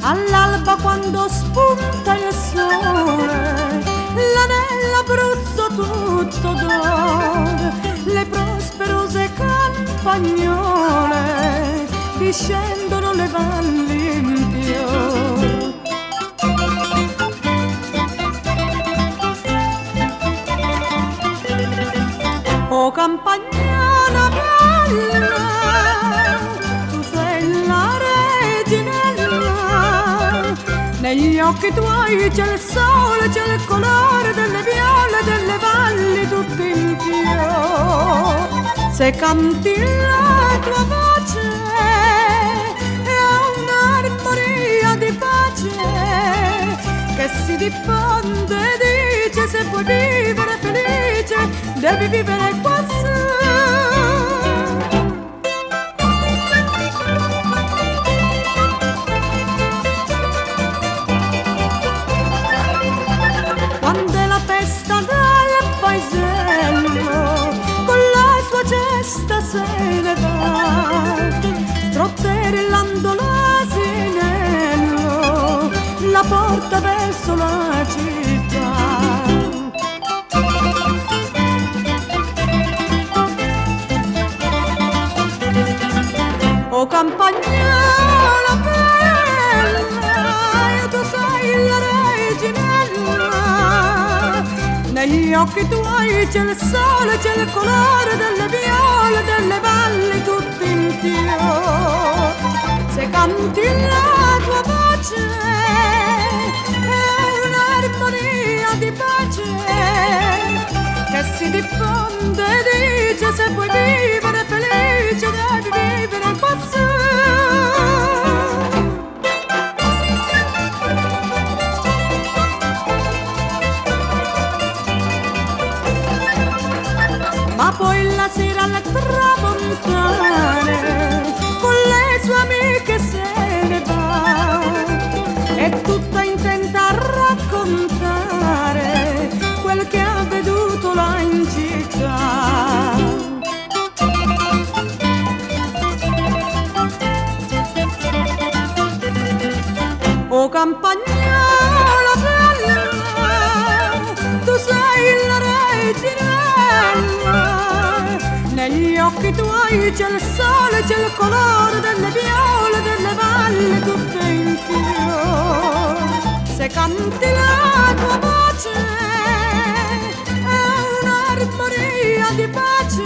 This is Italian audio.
all'alba quando spunta il sole, là nell'Abruzzo tutto d'oro, le prosperose campagnole discendono le valli in fior. O campagnana bella, tu sei la reginella, negli occhi tuoi c'è il sole, c'è il colore delle viole, delle valli tutte in fiore. Se canti la tua voce è un'armonia di pace che si diffonde e dice: se vuoi vivere felice devi vivere quassù. Quando è la festa del paesello, con la sua cesta se ne va, trotterellando l'asinello, la porta verso la città. O campagnola bella, e tu sei la reginella, negli occhi tuoi c'è il sole, c'è il colore delle viole, delle valli tutte in fiore. Se canti la tua voce è un'armonia di pace che si diffonde e dice: se vuoi vivere felice devi vivere in quassù. Ma poi la sera al tramontare con le sue amiche se ne va, è tutta intenta a raccontare quel che ha veduto là in città. O campagnola bella, tu sei la reginella, negli occhi tuoi c'è il sole, c'è il colore delle viole, delle valli tutte in fiore. Se canti la tua voce è un'armonia di pace